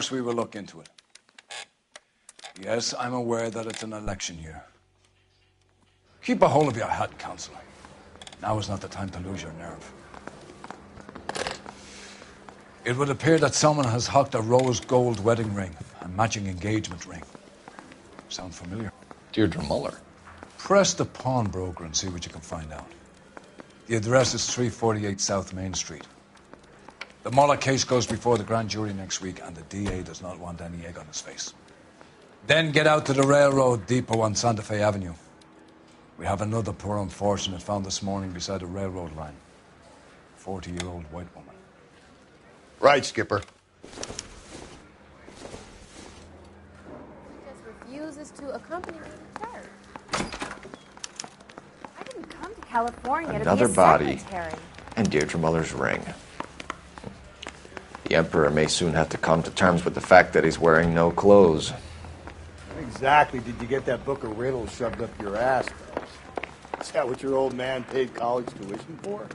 course we will look into it. Yes, I'm aware that it's an election year. Keep a hold of your hat, Counselor. Now is not the time to lose your nerve. It would appear that someone has hocked a rose gold wedding ring and matching engagement ring. Sound familiar? Deirdre Muller. Press the pawnbroker and see what you can find out. The address is 348 South Main Street. The Muller case goes before the grand jury next week, and the DA does not want any egg on his face. Then get out to the railroad depot on Santa Fe Avenue. We have another poor unfortunate found this morning beside a railroad line. 40-year-old white woman. Right, Skipper. He just refuses to accompany me to church. I didn't come to California Another to be a body. secretary. And Deirdre Muller's ring. The Emperor may soon have to come to terms with the fact that he's wearing no clothes. When exactly did you get that book of riddles shoved up your ass, fellas? Is that what your old man paid college tuition for?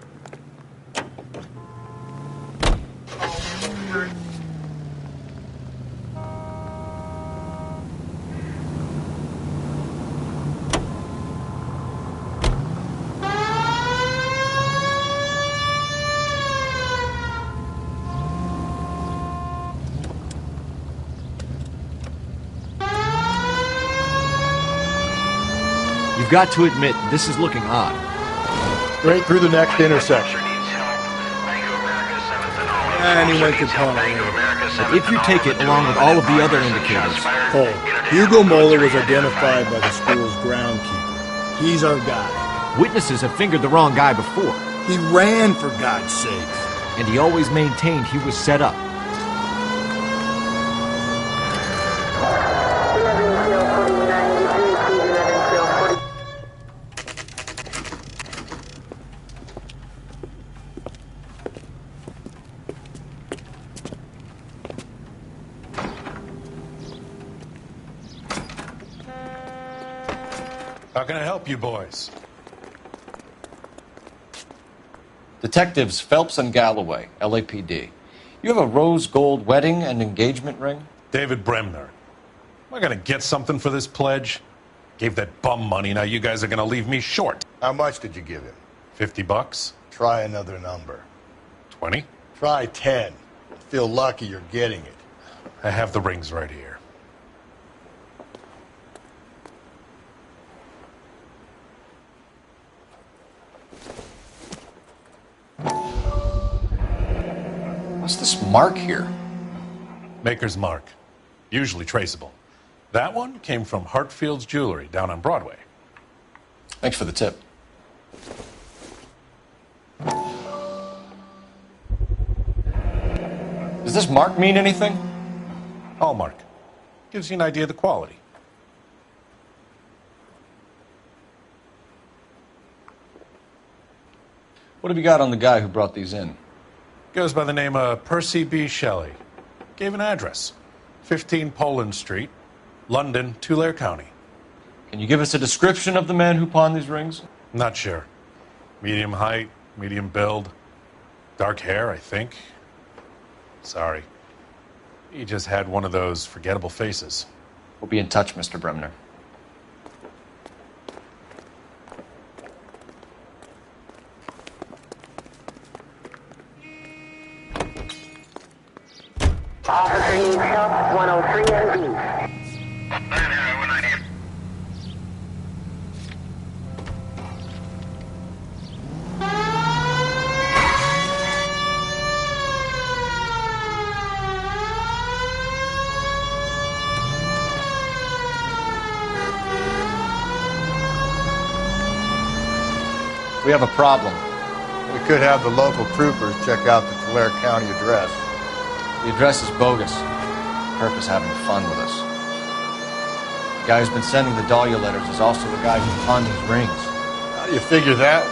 You've got to admit, this is looking odd. Straight through the next intersection. And he went to Pontiac. But if you take it along with all of the other indicators... Cole, Hugo Moeller was identified by the school's groundkeeper. He's our guy. Witnesses have fingered the wrong guy before. He ran, for God's sake. And he always maintained he was set up. How can I help you boys? Detectives Phelps and Galloway, LAPD. You have a rose gold wedding and engagement ring? David Bremner. Am I going to get something for this pledge? Gave that bum money, now you guys are going to leave me short. How much did you give him? $50? Try another number. 20? Try 10. Feel lucky you're getting it. I have the rings right here. What's this mark here? Maker's mark. Usually traceable. That one came from Hartfield's Jewelry down on Broadway. Thanks for the tip. Does this mark mean anything? Hallmark. Gives you an idea of the quality. What have you got on the guy who brought these in? Goes by the name of Percy B. Shelley. Gave an address. 15 Poland Street, London, Tulare County. Can you give us a description of the man who pawned these rings? Not sure. Medium height, medium build. Dark hair, I think. Sorry. He just had one of those forgettable faces. We'll be in touch, Mr. Bremner. Officer needs help, 103 and B. We have a problem. We could have the local troopers check out the Tulare County address. The address is bogus. Herb is having fun with us. The guy who's been sending the Dahlia letters is also the guy who pawned these rings. How do you figure that?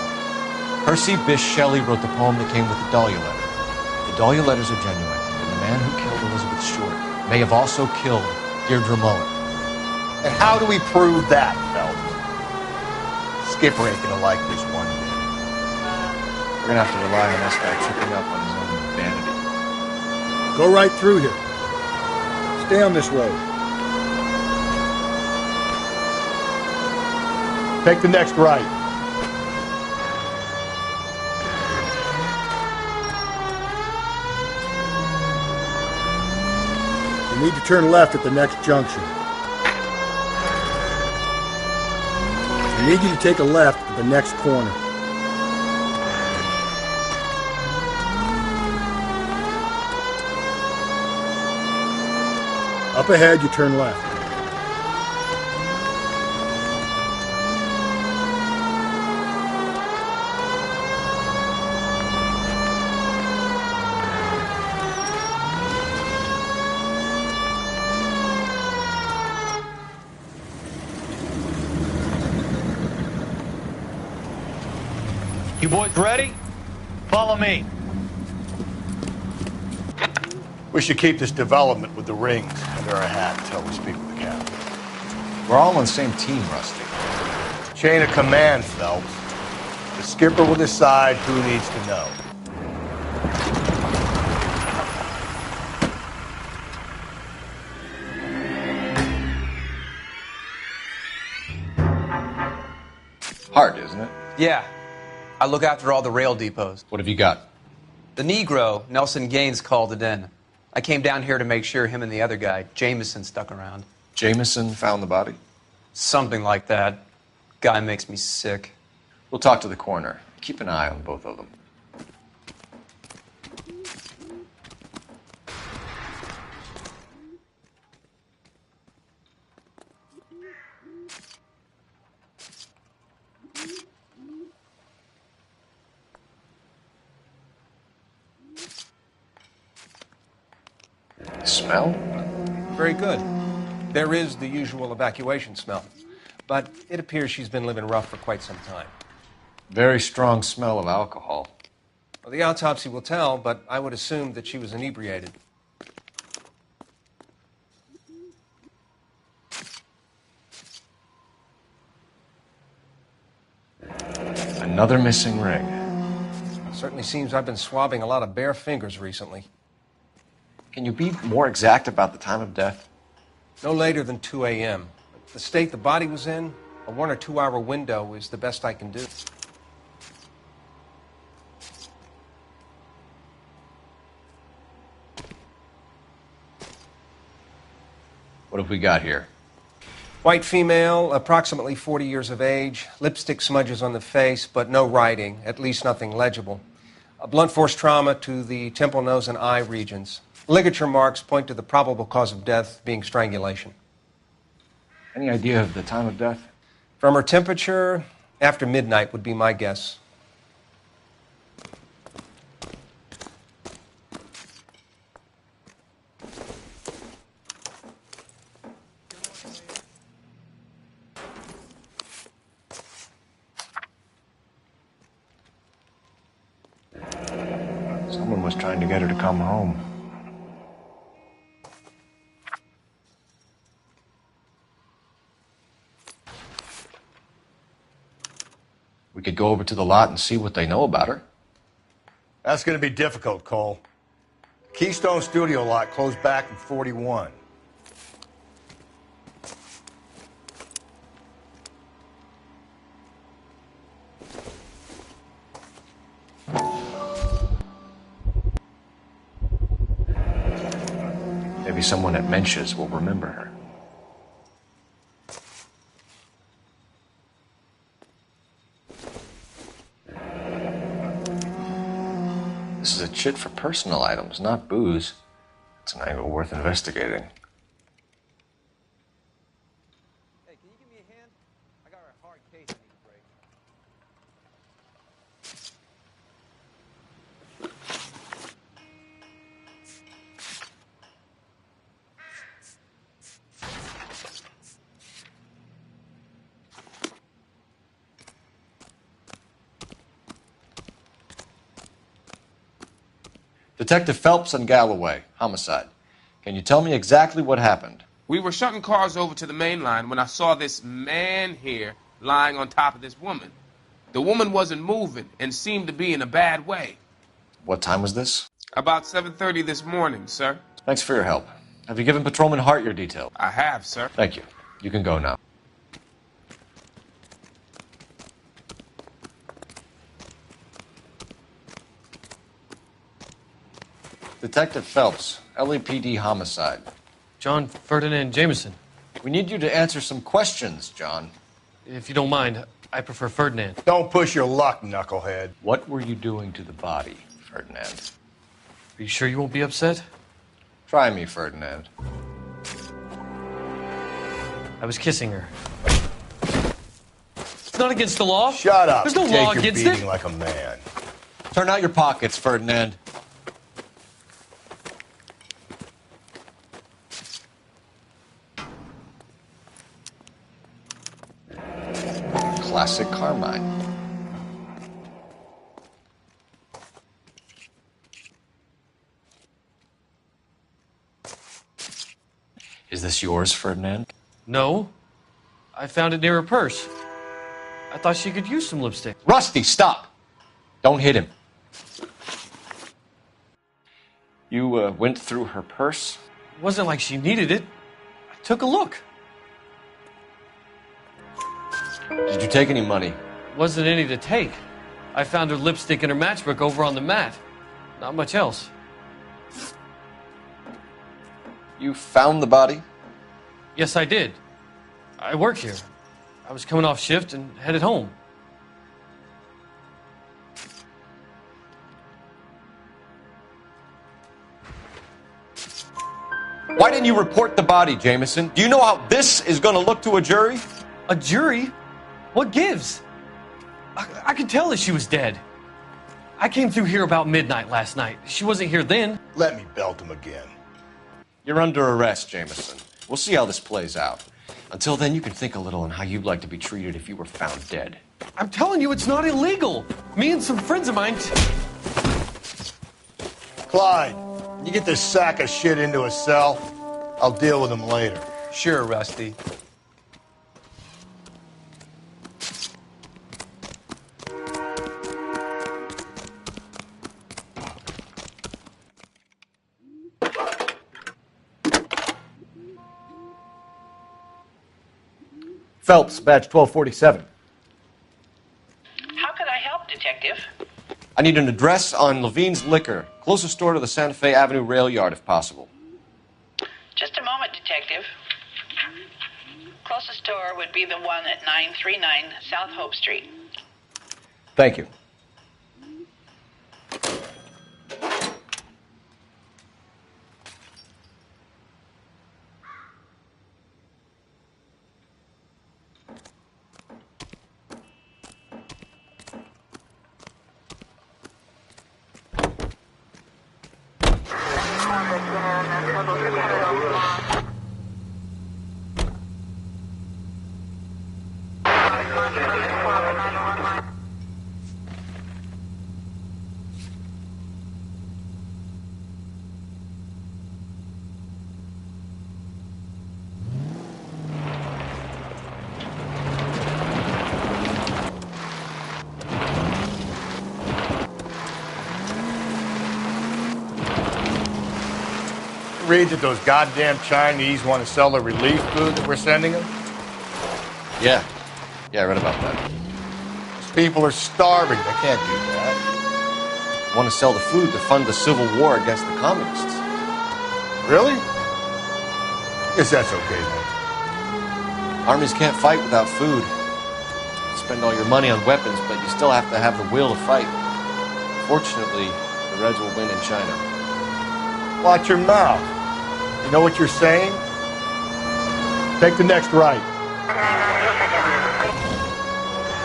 Percy Bysshe Shelley wrote the poem that came with the Dahlia letter. The Dahlia letters are genuine, and the man who killed Elizabeth Short may have also killed Deirdre Muller. And how do we prove that, Phelps? Skipper ain't gonna like this one bit. We're gonna have to rely on this guy tripping up on his own vanity. Go right through here. Stay on this road. Take the next right. You need to turn left at the next junction. I need you to take a left at the next corner. Up ahead, you turn left. You boys ready? Follow me. We should keep this development with the rings under our hat until we speak with the captain. We're all on the same team, Rusty. Chain of command, Phelps. The skipper will decide who needs to know. Hard, isn't it? Yeah. I look after all the rail depots. What have you got? The Negro, Nelson Gaines, called it in. I came down here to make sure him and the other guy, Jameson, stuck around. Jameson found the body? Something like that. Guy makes me sick. We'll talk to the coroner. Keep an eye on both of them. Smell? Very good. There is the usual evacuation smell, but it appears she's been living rough for quite some time. Very strong smell of alcohol. Well, the autopsy will tell, but I would assume that she was inebriated. Another missing ring. Certainly seems I've been swabbing a lot of bare fingers recently. Can you be more exact about the time of death? No later than 2 a.m. The state the body was in, a 1 or 2 hour window is the best I can do. What have we got here? White female, approximately 40 years of age, lipstick smudges on the face, but no writing, at least nothing legible. A blunt force trauma to the temple, nose, and eye regions. Ligature marks point to the probable cause of death being strangulation. Any idea of the time of death? From her temperature, after midnight would be my guess. Someone was trying to get her to come home. We could go over to the lot and see what they know about her. That's going to be difficult, Cole. Keystone Studio lot closed back in 41. Maybe someone at Mensch's will remember her. This is a chit for personal items, not booze. It's an angle worth investigating. Hey, can you give me a hand? I got a hard case I need to break. Detective Phelps and Galloway, homicide. Can you tell me exactly what happened? We were shutting cars over to the main line when I saw this man here lying on top of this woman. The woman wasn't moving and seemed to be in a bad way. What time was this? About 7:30 this morning, sir. Thanks for your help. Have you given Patrolman Hart your details? I have, sir. Thank you. You can go now. Detective Phelps, LAPD homicide. John Ferdinand Jameson. We need you to answer some questions, John. If you don't mind, I prefer Ferdinand. Don't push your luck, knucklehead. What were you doing to the body, Ferdinand? Are you sure you won't be upset? Try me, Ferdinand. I was kissing her. It's not against the law. Shut up. There's no Take law your against beating it. like a man. Turn out your pockets, Ferdinand. Classic Carmine. Is this yours, Ferdinand? No. I found it near her purse. I thought she could use some lipstick. Rusty, stop! Don't hit him. You went through her purse? It wasn't like she needed it. I took a look. Did you take any money? Wasn't any to take. I found her lipstick and her matchbook over on the mat. Not much else. You found the body? Yes, I did. I work here. I was coming off shift and headed home. Why didn't you report the body, Jameson? Do you know how this is going to look to a jury? A jury? What gives? I could tell that she was dead. I came through here about midnight last night. She wasn't here then. Let me belt him again. You're under arrest, Jameson. We'll see how this plays out. Until then, you can think a little on how you'd like to be treated if you were found dead. I'm telling you, it's not illegal. Me and some friends of mine... Clyde, you get this sack of shit into a cell. I'll deal with him later. Sure, Rusty. Phelps, badge 1247. How can I help, Detective? I need an address on Levine's Liquor. Closest store to the Santa Fe Avenue rail yard, if possible. Just a moment, Detective. Closest store would be the one at 939 South Hope Street. Thank you. Read that those goddamn Chinese want to sell the relief food that we're sending them? Yeah, I read about that. These people are starving. They can't do that. Want to sell the food to fund the civil war against the communists. Really? Guess that's okay then. Armies can't fight without food. You spend all your money on weapons, but you still have to have the will to fight. Fortunately, the Reds will win in China. Watch your mouth. You know what you're saying? Take the next right.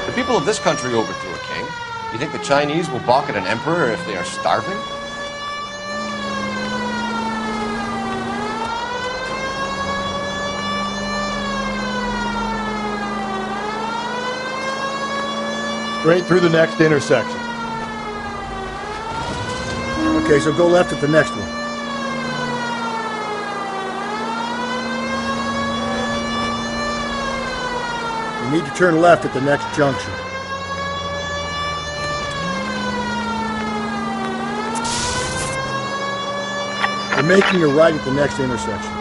The people of this country overthrew a king. You think the Chinese will balk at an emperor if they are starving? Straight through the next intersection. Okay, so go left at the next one. You need to turn left at the next junction. You're making a right at the next intersection.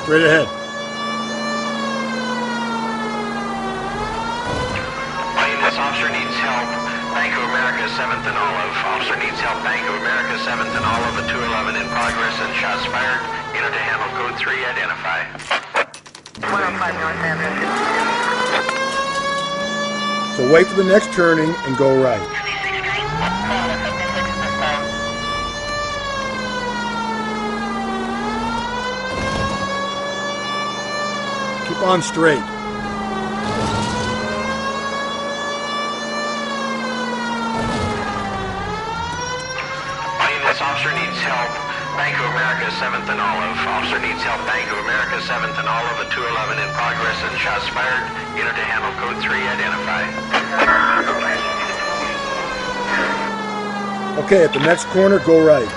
Straight ahead. This officer needs help. Bank of America, 7th and Olive. Officer needs help. Bank of America, 7th and Olive at 211 in progress and shots fired. Enter to handle code 3. Identify. 105 North Avenue. So wait for the next turning and go right. Keep on straight. This officer needs help. Bank of America, 7th and Olive. Officer needs help. Bank of America, 7th and Olive at 211 in progress and shots fired. Enter to handle code 3. Identify. Okay, at the next corner, go right.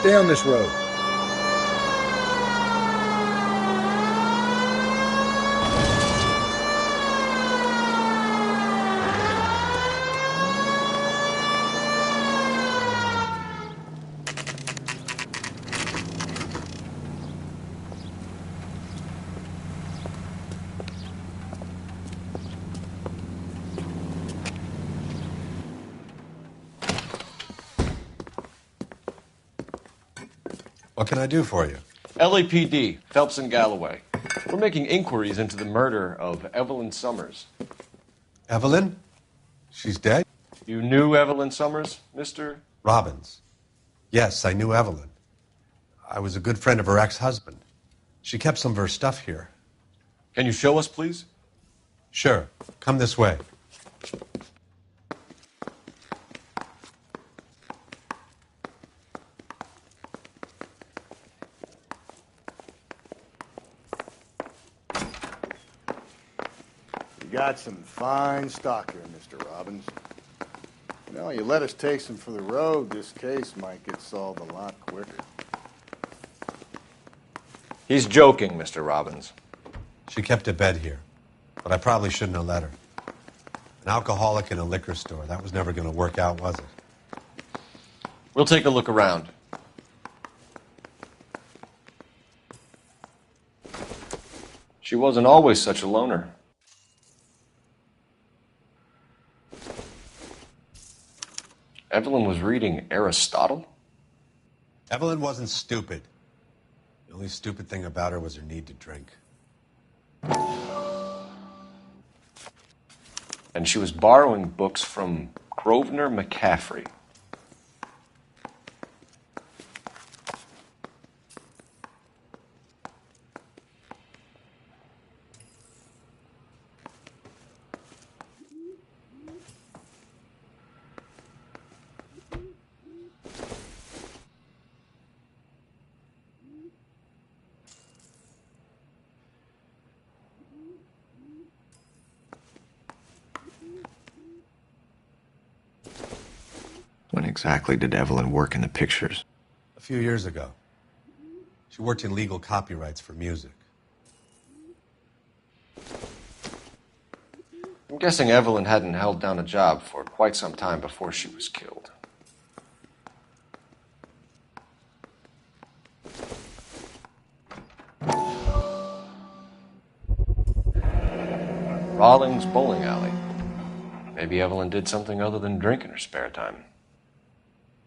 Stay on this road. What can I do for you? LAPD, Phelps and Galloway. We're making inquiries into the murder of Evelyn Summers. Evelyn? She's dead? You knew Evelyn Summers, Mr. Robbins. Yes, I knew Evelyn. I was a good friend of her ex-husband. She kept some of her stuff here. Can you show us, please? Sure. Come this way. You got some fine stock here, Mr. Robbins. You know, you let us take some for the road, this case might get solved a lot quicker. He's joking, Mr. Robbins. She kept a bed here, but I probably shouldn't have let her. An alcoholic in a liquor store. That was never going to work out, was it? We'll take a look around. She wasn't always such a loner. Evelyn was reading Aristotle? Evelyn wasn't stupid. The only stupid thing about her was her need to drink. And she was borrowing books from Grosvenor McCaffrey. When exactly did Evelyn work in the pictures? A few years ago. She worked in legal copyrights for music. I'm guessing Evelyn hadn't held down a job for quite some time before she was killed. Rawlings Bowling Alley. Maybe Evelyn did something other than drink in her spare time.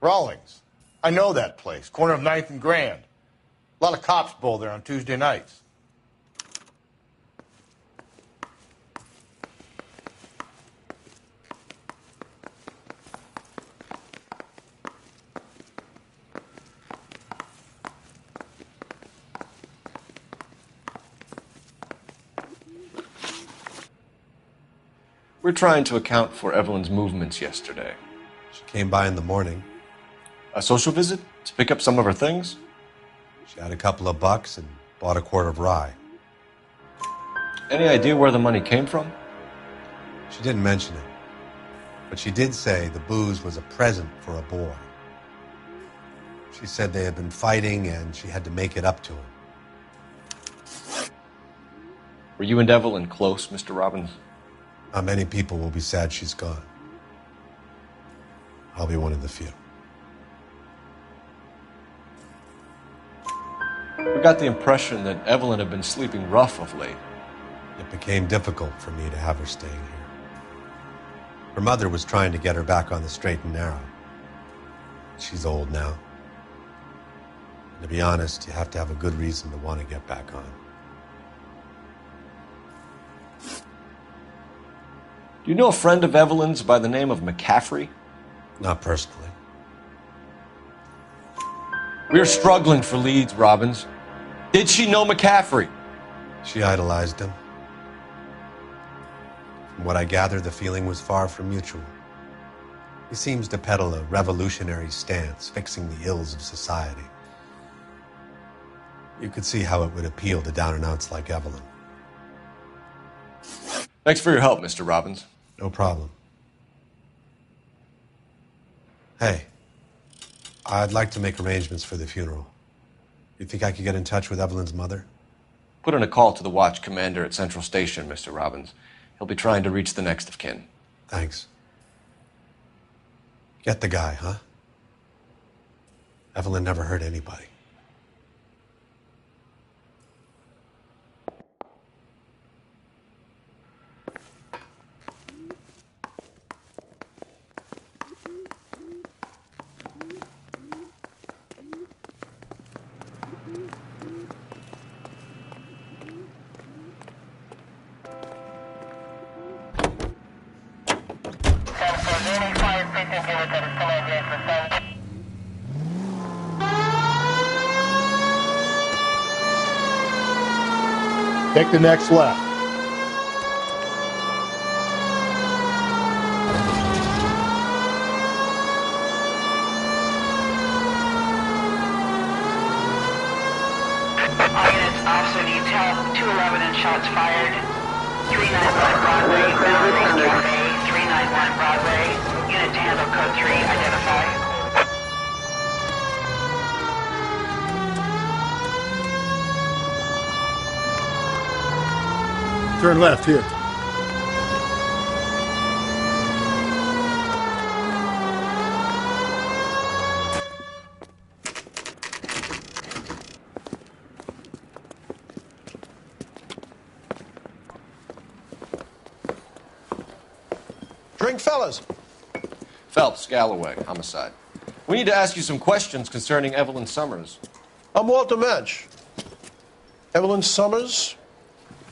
Rawlings. I know that place. Corner of 9th and Grand. A lot of cops bowl there on Tuesday nights. We're trying to account for Evelyn's movements yesterday. She came by in the morning. A social visit? To pick up some of her things? She had a couple of bucks and bought a quart of rye. Any idea where the money came from? She didn't mention it. But she did say the booze was a present for a boy. She said they had been fighting and she had to make it up to him. Were you and Evelyn close, Mr. Robbins? Not many people will be sad she's gone. I'll be one of the few. We got the impression that Evelyn had been sleeping rough of late. It became difficult for me to have her staying here. Her mother was trying to get her back on the straight and narrow. She's old now. And to be honest, you have to have a good reason to want to get back on. Do you know a friend of Evelyn's by the name of McCaffrey? Not personally. We're struggling for leads, Robbins. Did she know McCaffrey? She idolized him. From what I gather, the feeling was far from mutual. He seems to peddle a revolutionary stance, fixing the ills of society. You could see how it would appeal to down-and-outs like Evelyn. Thanks for your help, Mr. Robbins. No problem. Hey, I'd like to make arrangements for the funeral. You think I could get in touch with Evelyn's mother? Put in a call to the watch commander at Central Station, Mr. Robbins. He'll be trying to reach the next of kin. Thanks. Get the guy, huh? Evelyn never hurt anybody. Take the next left. All units, officer needs help. 211 and shots fired. 391 Broadway, Mountain Cafe, 391 Broadway. Unit to handle code 3, identify. Turn left here. Drink, fellas. Phelps, Galloway, homicide. We need to ask you some questions concerning Evelyn Summers. I'm Walter Mensch. Evelyn Summers?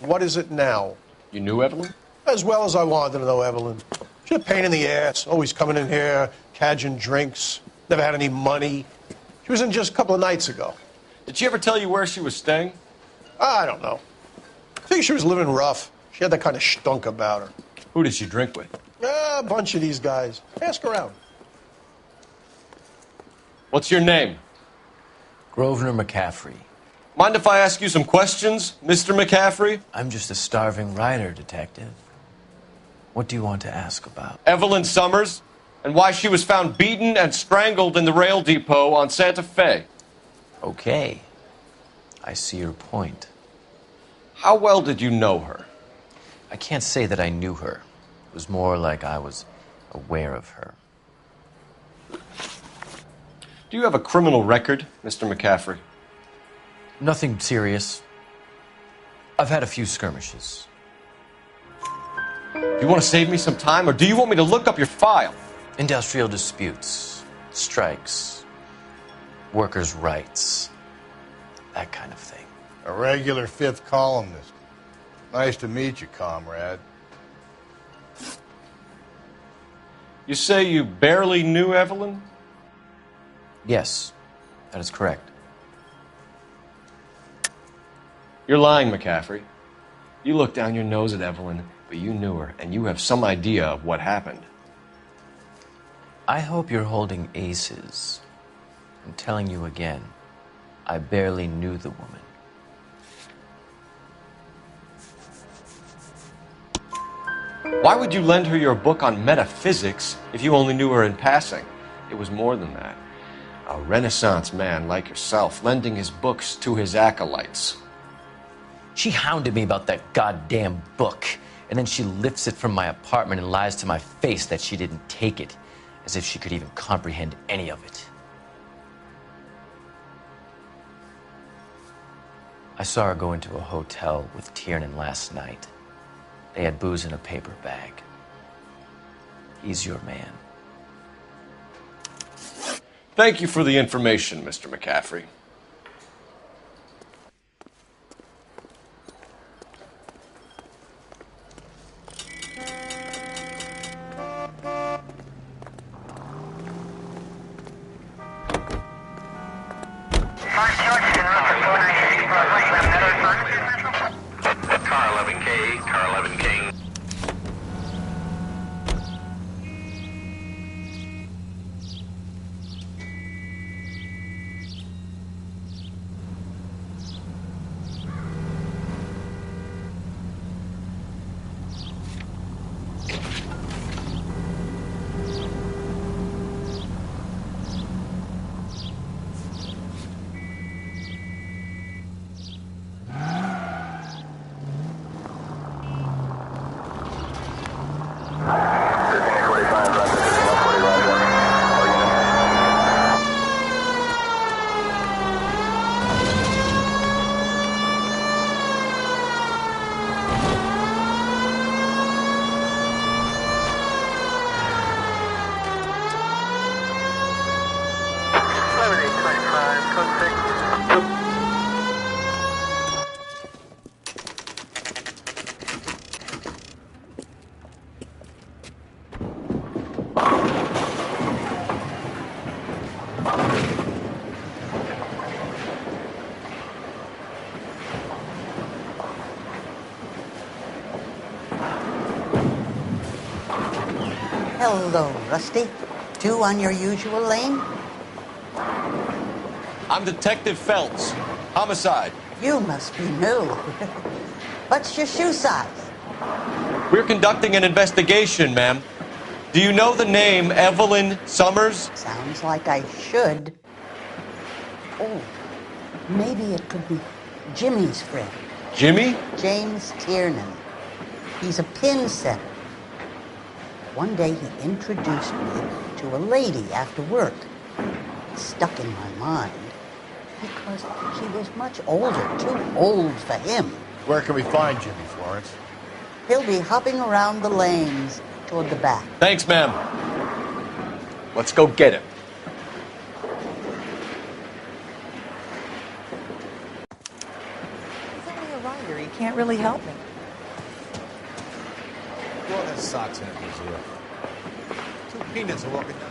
What is it now? You knew Evelyn? As well as I wanted to know Evelyn. She's a pain in the ass, always coming in here, cadging drinks, never had any money. She was in just a couple of nights ago. Did she ever tell you where she was staying? I don't know. I think she was living rough. She had that kind of stunk about her. Who did she drink with? A bunch of these guys. Ask around. What's your name? Grosvenor McCaffrey. Mind if I ask you some questions, Mr. McCaffrey? I'm just a starving writer, Detective. What do you want to ask about? Evelyn Summers, and why she was found beaten and strangled in the rail depot on Santa Fe. Okay. I see your point. How well did you know her? I can't say that I knew her. It was more like I was aware of her. Do you have a criminal record, Mr. McCaffrey? Nothing serious. I've had a few skirmishes. Do you want to save me some time, or do you want me to look up your file? Industrial disputes, strikes, workers' rights, that kind of thing. A regular fifth columnist. Nice to meet you, comrade. You say you barely knew Evelyn? Yes, that is correct. You're lying, McCaffrey. You looked down your nose at Evelyn, but you knew her, and you have some idea of what happened. I hope you're holding aces. I'm telling you again, I barely knew the woman. Why would you lend her your book on metaphysics if you only knew her in passing? It was more than that. A Renaissance man like yourself lending his books to his acolytes. She hounded me about that goddamn book, and then she lifts it from my apartment and lies to my face that she didn't take it. As if she could even comprehend any of it. I saw her go into a hotel with Tiernan last night. They had booze in a paper bag. He's your man. Thank you for the information, Mr. McCaffrey. Car 11K, car 11K. Hello, Rusty. Two on your usual lane? I'm Detective Phelps. Homicide. You must be new. What's your shoe size? We're conducting an investigation, ma'am. Do you know the name Evelyn Summers? Sounds like I should. Oh, maybe it could be Jimmy's friend. Jimmy? James Tiernan. He's a pin setter. One day he introduced me to a lady after work. It stuck in my mind because she was much older, too old for him. Where can we find Jimmy, Florence? He'll be hopping around the lanes toward the back. Thanks, ma'am. Let's go get him. He's only a rider. He can't really help me. Throw that socks in at Brazil. Two peanuts are walking down.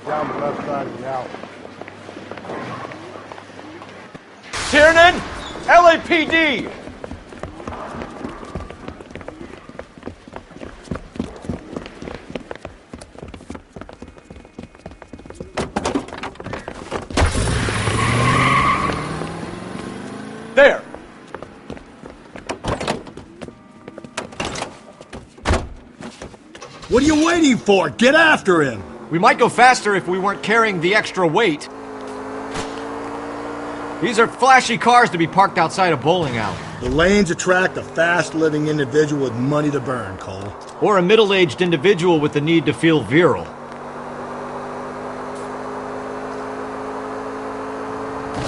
Down the left side of the alley. Tiernan! LAPD! There! What are you waiting for? Get after him! We might go faster if we weren't carrying the extra weight. These are flashy cars to be parked outside a bowling alley. The lanes attract a fast-living individual with money to burn, Cole. Or a middle-aged individual with the need to feel virile.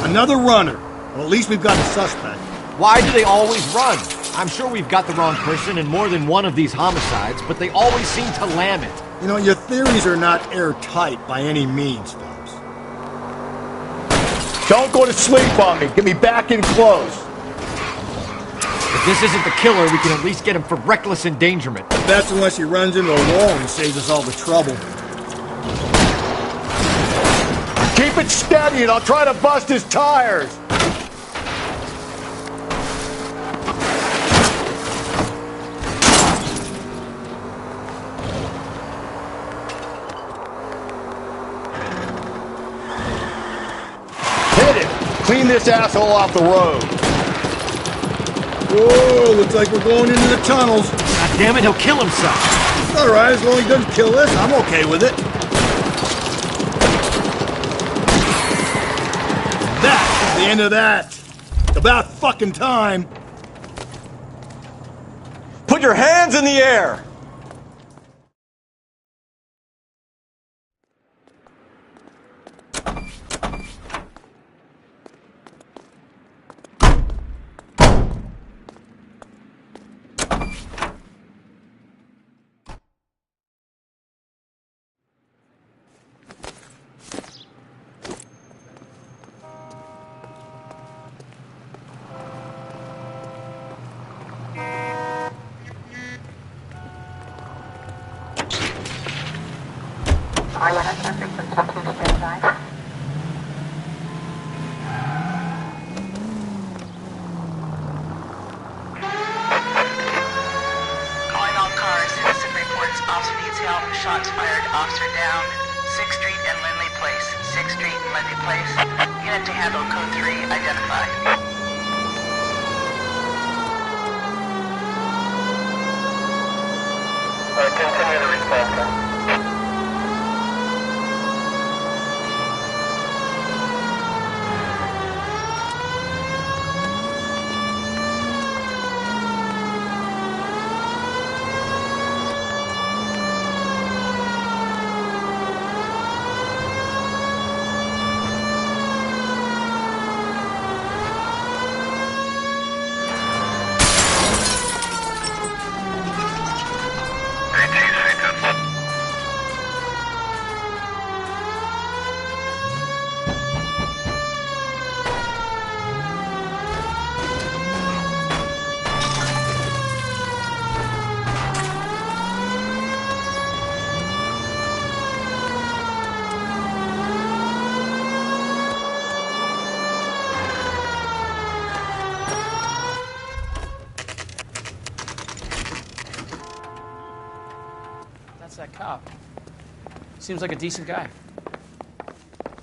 Another runner. Well, at least we've got a suspect. Why do they always run? I'm sure we've got the wrong person in more than one of these homicides, but they always seem to lam it. You know, your theories are not airtight by any means, Phelps. Don't go to sleep on me. Get me back in close. If this isn't the killer, we can at least get him for reckless endangerment. That's unless he runs into a wall and saves us all the trouble. Keep it steady and I'll try to bust his tires. Clean this asshole off the road. Whoa, looks like we're going into the tunnels. God damn it, he'll kill himself. It's all right, as long as he doesn't kill us, I'm okay with it. That's the end of that. About fucking time. Put your hands in the air! Calling all cars. Citizen reports. Officer needs help. Shots fired. Officer down. 6th Street and Lindley Place. 6th Street and Lindley Place. Unit to handle code 3. Identify. Continue the response. That's that cop. Seems like a decent guy.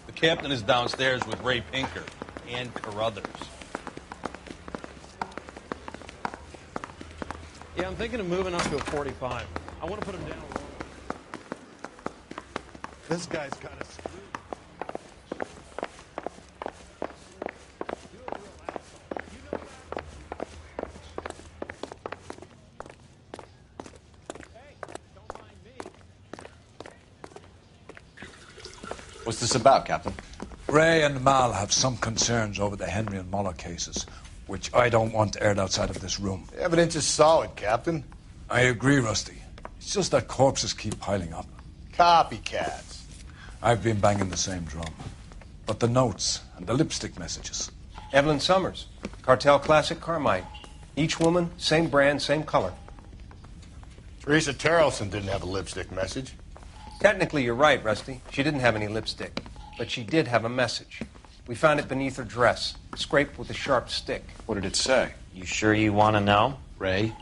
The captain is downstairs with Ray Pinker and Carruthers. Yeah, I'm thinking of moving up to a 45. I want to put him down. This guy's got a screw. What's this about, Captain? Ray and Mal have some concerns over the Henry and Muller cases, which I don't want aired outside of this room. The evidence is solid, Captain. I agree, Rusty. It's just that corpses keep piling up. Copycats. I've been banging the same drum. But the notes and the lipstick messages. Evelyn Summers, Cartel Classic Carmine. Each woman, same brand, same color. Teresa Terrelson didn't have a lipstick message. Technically, you're right, Rusty. She didn't have any lipstick. But she did have a message. We found it beneath her dress, scraped with a sharp stick. What did it say? You sure you want to know? Ray?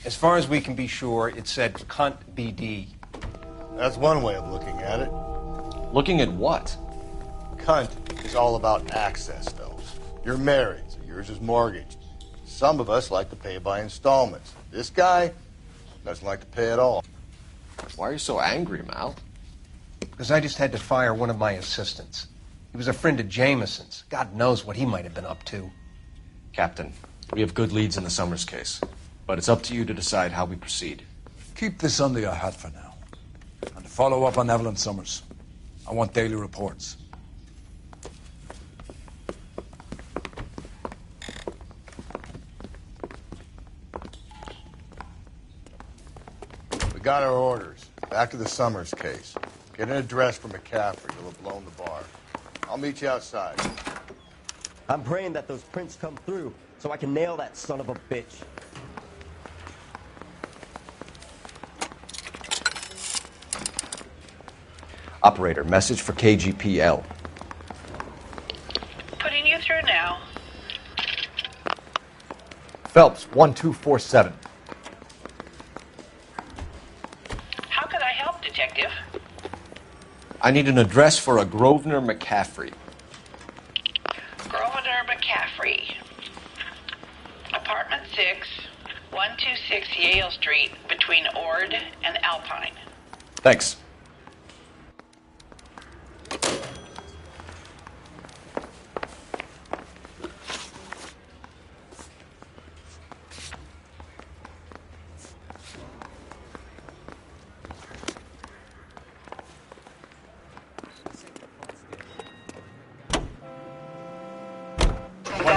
As far as we can be sure, it said cunt BD. That's one way of looking at it. Looking at what? Cunt is all about access, though. You're married, so yours is mortgaged. Some of us like to pay by installments. This guy doesn't like to pay at all. Why are you so angry, Mal? Because I just had to fire one of my assistants. He was a friend of Jameson's. God knows what he might have been up to. Captain, we have good leads in the Summers case, but it's up to you to decide how we proceed. Keep this under your hat for now. And follow up on Evelyn Summers. I want daily reports. We got our orders. Back to the Summers case. Get an address for McCaffrey. He'll have blown the bar. I'll meet you outside. I'm praying that those prints come through so I can nail that son of a bitch. Operator, message for KGPL. Putting you through now. Phelps, 1247. How could I help, Detective? I need an address for a Grosvenor McCaffrey. Grosvenor McCaffrey. Apartment 6, 126 Yale Street, between Ord and Alpine. Thanks.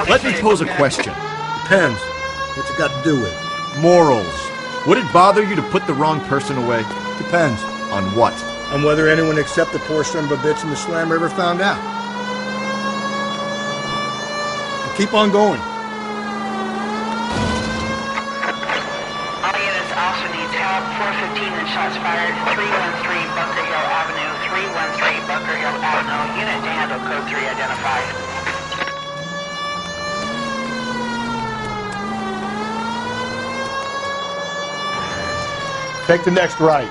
Let me pose a question. Depends. What's it got to do with it? Morals. Would it bother you to put the wrong person away? Depends. On what? On whether anyone except the poor son of a bitch in the slammer ever found out. Now keep on going. All units, officer needs help. 415 and shots fired. 313 Bunker Hill Avenue. 313 Bunker Hill Avenue. Unit to handle code 3 identified. Take the next right.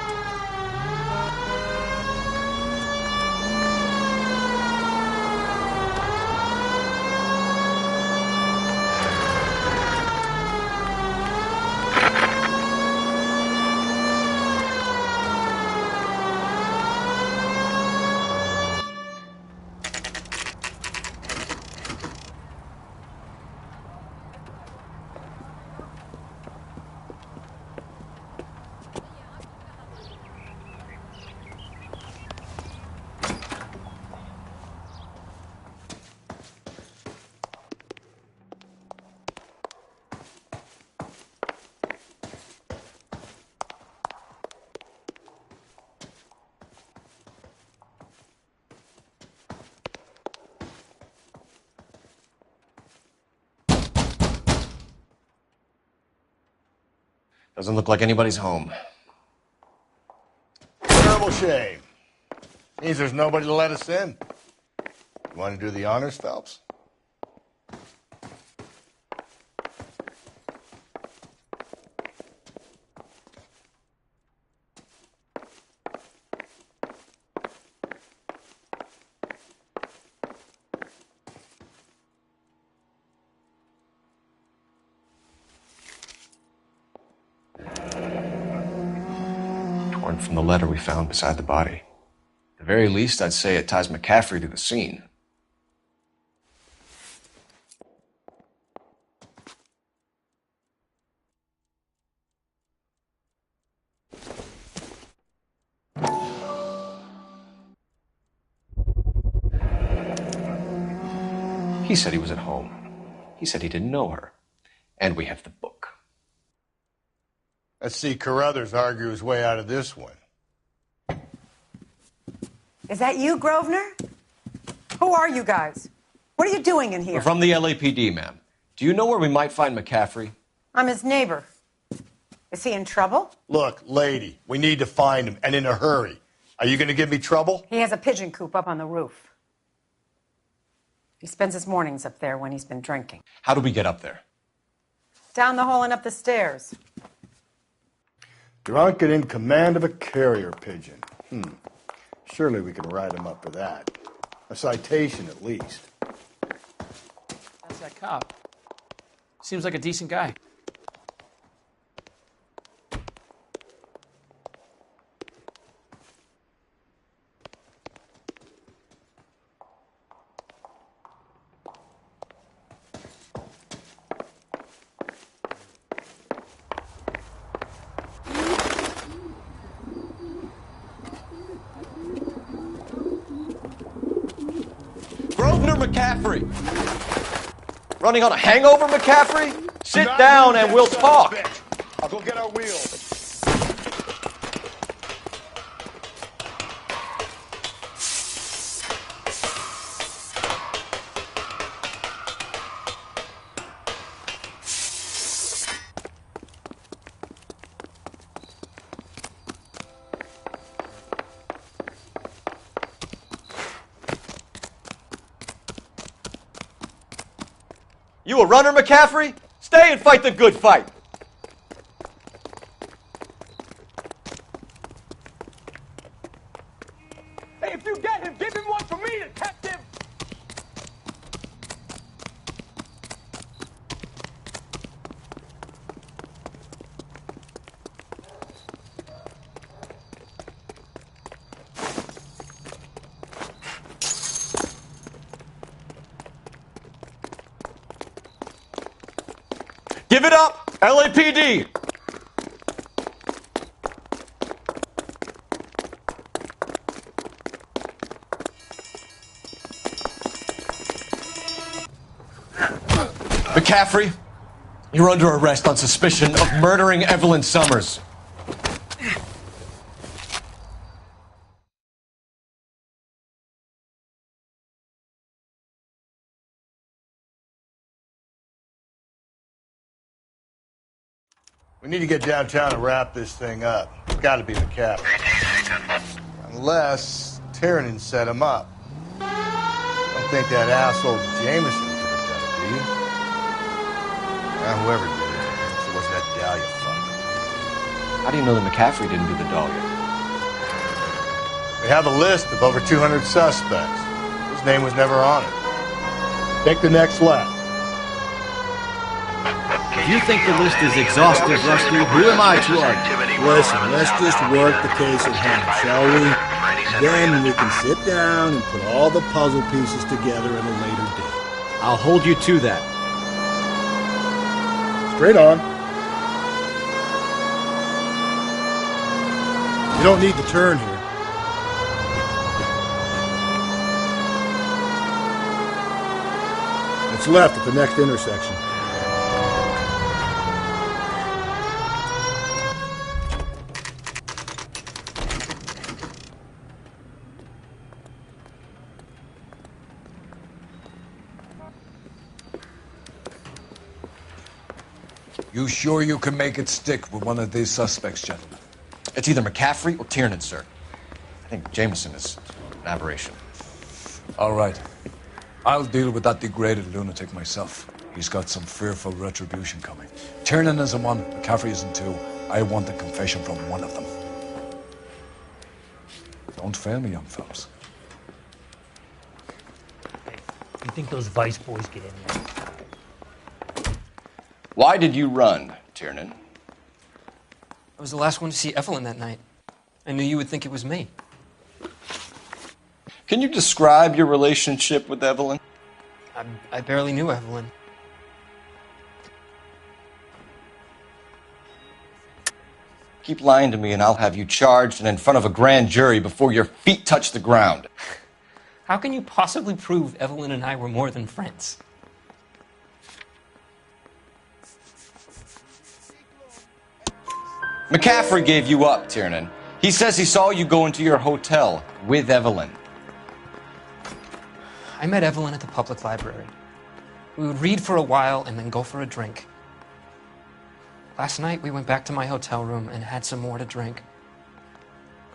Doesn't look like anybody's home. Terrible shame. Means there's nobody to let us in. You want to do the honors, Phelps? Torn from the letter we found beside the body. At the very least, I'd say it ties McCaffrey to the scene. He said he was at home. He said he didn't know her. And we have the book. Let's see Carruthers argue his way out of this one. Is that you, Grosvenor? Who are you guys? What are you doing in here? We're from the LAPD, ma'am. Do you know where we might find McCaffrey? I'm his neighbor. Is he in trouble? Look, lady, we need to find him, and in a hurry. Are you going to give me trouble? He has a pigeon coop up on the roof. He spends his mornings up there when he's been drinking. How do we get up there? Down the hall and up the stairs. Drunk and in command of a carrier pigeon. Surely we can write him up for that. A citation, at least. That's that cop. Seems like a decent guy. Grosvenor McCaffrey! Running on a hangover, McCaffrey? Sit down and we'll talk. I'll go get our wheels. You a runner, McCaffrey? Stay and fight the good fight. Hey, if you get him, give him one for me, detective! Give it up, LAPD! McCaffrey, you're under arrest on suspicion of murdering Evelyn Summers. We need to get downtown and wrap this thing up. It's got to be McCaffrey. Unless Tiernan set him up. Don't think that asshole Jameson could have done it, do you? Whoever did it, it wasn't that Dahlia fuck. How do you know that McCaffrey didn't do the Dahlia? We have a list of over 200 suspects. His name was never on it. Take the next left. If you think the list is exhaustive, Rusty, who am I to argue? Listen, let's just work the case at hand, shall we? Then we can sit down and put all the puzzle pieces together at a later date. I'll hold you to that. Straight on. You don't need to turn here. It's left at the next intersection. You sure you can make it stick with one of these suspects, gentlemen? It's either McCaffrey or Tiernan, sir. I think Jameson is an aberration. All right. I'll deal with that degraded lunatic myself. He's got some fearful retribution coming. Tiernan isn't one, McCaffrey isn't two. I want a confession from one of them. Don't fail me, young fellas. You think those Vice boys get in there? Why did you run, Tiernan? I was the last one to see Evelyn that night. I knew you would think it was me. Can you describe your relationship with Evelyn? I barely knew Evelyn. Keep lying to me and I'll have you charged and in front of a grand jury before your feet touch the ground. How can you possibly prove Evelyn and I were more than friends? McCaffrey gave you up, Tiernan. He says he saw you go into your hotel with Evelyn. I met Evelyn at the public library. We would read for a while and then go for a drink. Last night, we went back to my hotel room and had some more to drink.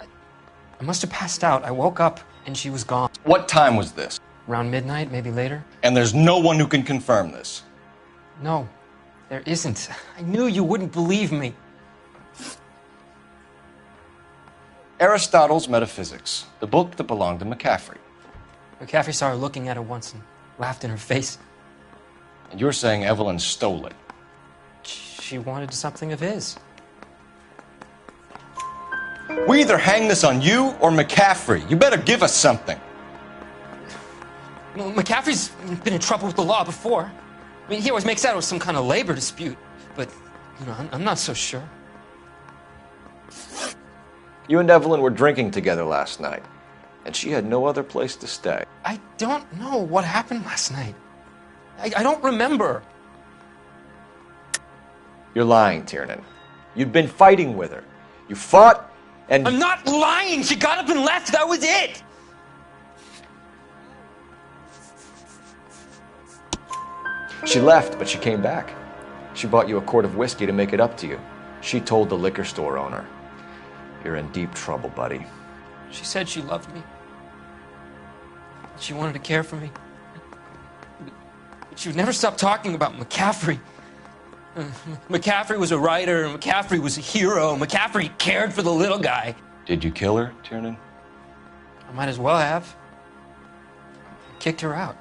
I must have passed out. I woke up and she was gone. What time was this? Around midnight, maybe later. And there's no one who can confirm this? No, there isn't. I knew you wouldn't believe me. Aristotle's Metaphysics, the book that belonged to McCaffrey. McCaffrey saw her looking at it once and laughed in her face. And you're saying Evelyn stole it? She wanted something of his. We either hang this on you or McCaffrey. You better give us something. Well, McCaffrey's been in trouble with the law before. I mean, he always makes out it was some kind of labor dispute. But, you know, I'm not so sure. You and Evelyn were drinking together last night, and she had no other place to stay. I don't know what happened last night. I don't remember. You're lying, Tiernan. You'd been fighting with her. You fought, and... I'm not lying! She got up and left! That was it! She left, but she came back. She bought you a quart of whiskey to make it up to you. She told the liquor store owner. You're in deep trouble, buddy. She said she loved me. She wanted to care for me. But she would never stop talking about McCaffrey. McCaffrey was a writer, McCaffrey was a hero, McCaffrey cared for the little guy. Did you kill her, Tiernan? I might as well have. I kicked her out.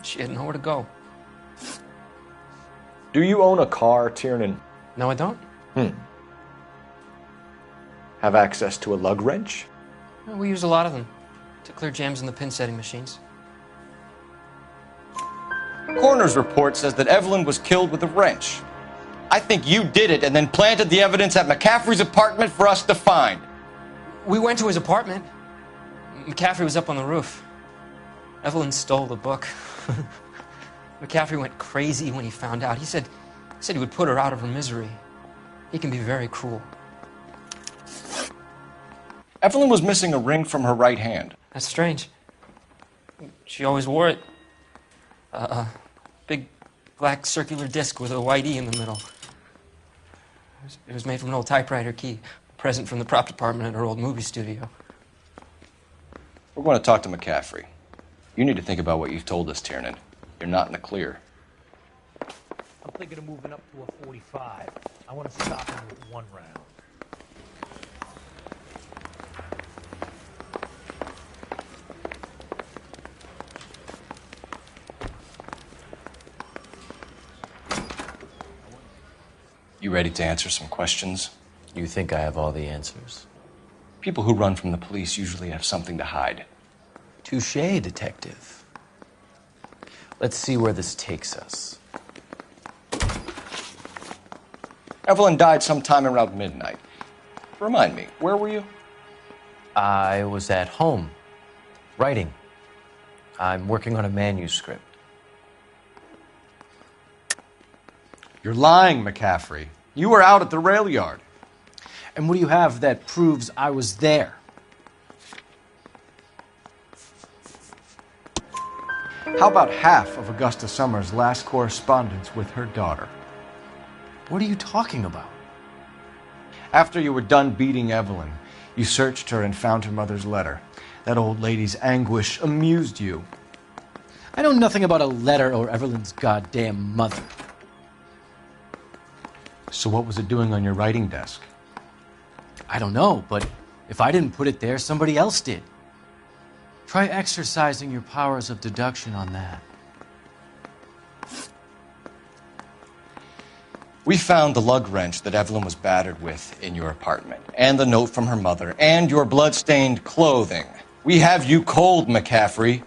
She had nowhere to go. Do you own a car, Tiernan? No, I don't. Have access to a lug wrench? Well, we use a lot of them to clear jams in the pin setting machines. Coroner's report says that Evelyn was killed with a wrench. I think you did it and then planted the evidence at McCaffrey's apartment for us to find. We went to his apartment. McCaffrey was up on the roof. Evelyn stole the book. McCaffrey went crazy when he found out. He said he would put her out of her misery. He can be very cruel. Evelyn was missing a ring from her right hand. That's strange. She always wore it. A big black circular disc with a white E in the middle. It was made from an old typewriter key, a present from the prop department at her old movie studio. We're going to talk to McCaffrey. You need to think about what you've told us, Tiernan. You're not in the clear. I'm thinking of moving up to a 45. I want to stop him with one round. You ready to answer some questions? You think I have all the answers? People who run from the police usually have something to hide. Touché, detective. Let's see where this takes us. Evelyn died sometime around midnight. Remind me, where were you? I was at home, writing. I'm working on a manuscript. You're lying, McCaffrey. You were out at the rail yard. And what do you have that proves I was there? How about half of Augusta Summers' last correspondence with her daughter? What are you talking about? After you were done beating Evelyn, you searched her and found her mother's letter. That old lady's anguish amused you. I know nothing about a letter or Evelyn's goddamn mother. So what was it doing on your writing desk? I don't know, but if I didn't put it there, somebody else did. Try exercising your powers of deduction on that. We found the lug wrench that Evelyn was battered with in your apartment, and the note from her mother, and your blood-stained clothing. We have you cold, McCaffrey.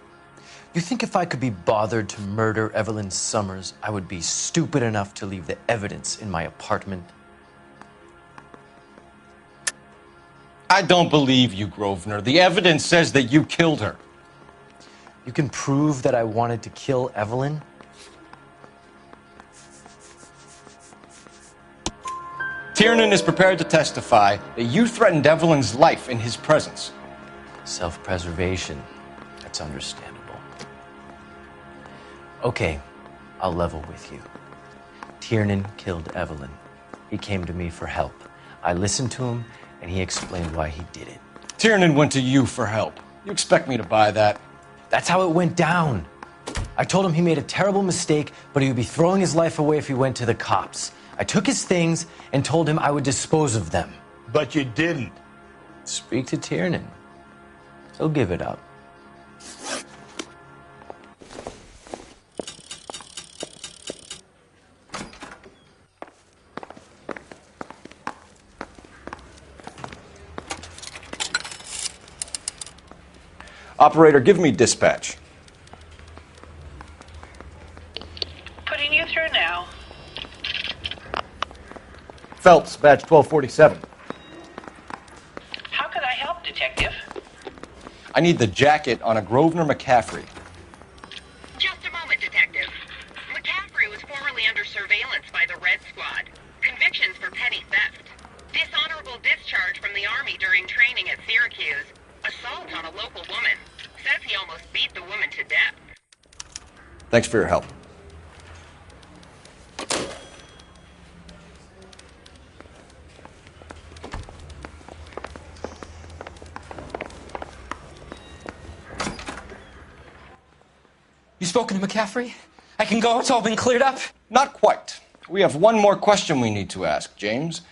You think if I could be bothered to murder Evelyn Summers, I would be stupid enough to leave the evidence in my apartment? I don't believe you, Grosvenor. The evidence says that you killed her. You can prove that I wanted to kill Evelyn? Tiernan is prepared to testify that you threatened Evelyn's life in his presence. Self-preservation. That's understandable. Okay, I'll level with you. Tiernan killed Evelyn. He came to me for help. I listened to him, and he explained why he did it. Tiernan went to you for help. You expect me to buy that? That's how it went down. I told him he made a terrible mistake, but he would be throwing his life away if he went to the cops. I took his things and told him I would dispose of them. But you didn't. Speak to Tiernan. He'll give it up. Operator, give me dispatch. Putting you through now. Phelps, badge 1247. How could I help, Detective? I need the jacket on a Grosvenor McCaffrey. Just a moment, Detective. McCaffrey was formerly under surveillance by the Red Squad. Convictions for petty theft. Dishonorable discharge from the Army during training at Syracuse. Assault on a local woman. Says he almost beat the woman to death. Thanks for your help. You spoken to McCaffrey? I can go? It's all been cleared up? Not quite. We have one more question we need to ask, James.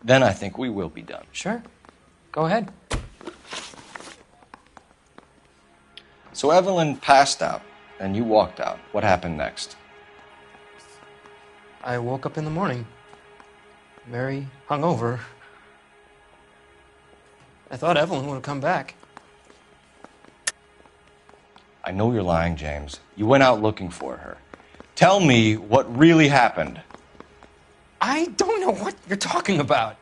Then I think we will be done. Sure. Go ahead. So Evelyn passed out, and you walked out. What happened next? I woke up in the morning, very hungover. I thought Evelyn would have come back. I know you're lying, James. You went out looking for her. Tell me what really happened. I don't know what you're talking about.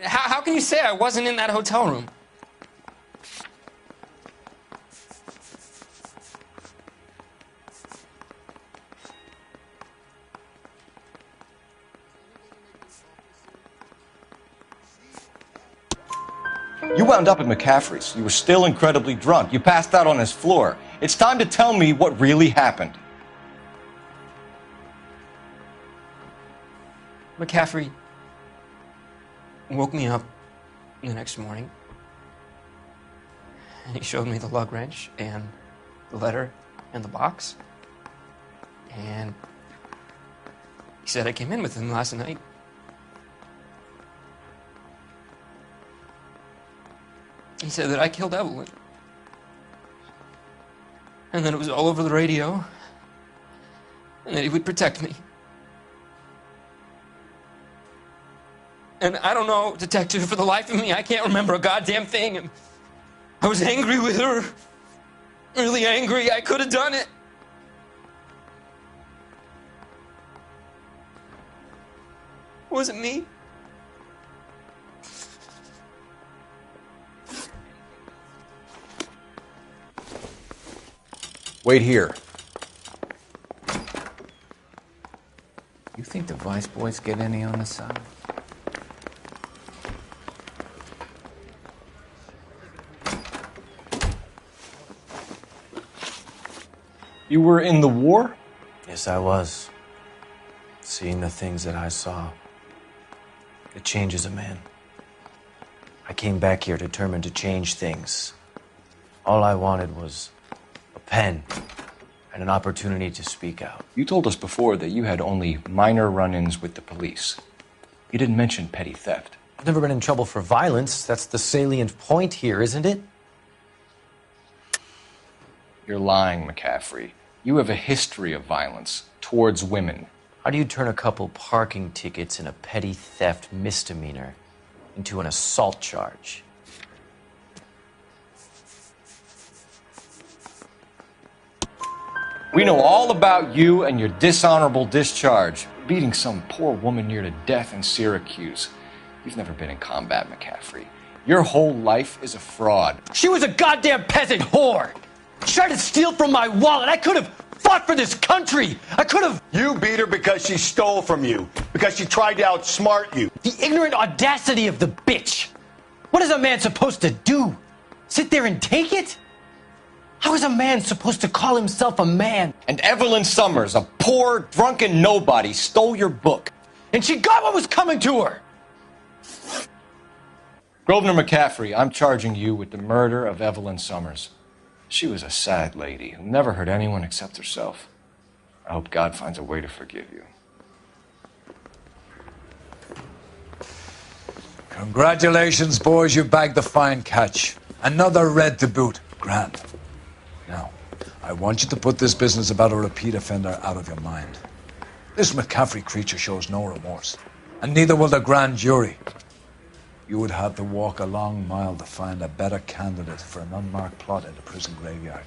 How can you say I wasn't in that hotel room? You wound up at McCaffrey's. You were still incredibly drunk. You passed out on his floor. It's time to tell me what really happened. McCaffrey woke me up the next morning, and he showed me the lug wrench and the letter and the box, and he said I came in with him last night. He said that I killed Evelyn, and that it was all over the radio, and that he would protect me. And I don't know, Detective, for the life of me, I can't remember a goddamn thing. And I was angry with her. Really angry. I could have done it. Was it me? Wait here. You think the Vice Boys get any on the side? You were in the war? Yes, I was. Seeing the things that I saw, it changes a man. I came back here determined to change things. All I wanted was a pen and an opportunity to speak out. You told us before that you had only minor run-ins with the police. You didn't mention petty theft. I've never been in trouble for violence. That's the salient point here, isn't it? You're lying, McCaffrey. You have a history of violence towards women. How do you turn a couple parking tickets and a petty theft misdemeanor into an assault charge? We know all about you and your dishonorable discharge, beating some poor woman near to death in Syracuse. You've never been in combat, McCaffrey. Your whole life is a fraud. She was a goddamn peasant whore! She tried to steal from my wallet. I could have fought for this country. I could have. You beat her because she stole from you, because she tried to outsmart you. The ignorant audacity of the bitch. What is a man supposed to do? Sit there and take it? How is a man supposed to call himself a man? And Evelyn Summers, a poor, drunken nobody, stole your book. And she got what was coming to her. Grosvenor McCaffrey, I'm charging you with the murder of Evelyn Summers. She was a sad lady who never hurt anyone except herself. I hope God finds a way to forgive you. Congratulations, boys. You bagged the fine catch. Another red to boot. Grand. Now, I want you to put this business about a repeat offender out of your mind. This McCaffrey creature shows no remorse, and neither will the grand jury. You would have to walk a long mile to find a better candidate for an unmarked plot in the prison graveyard.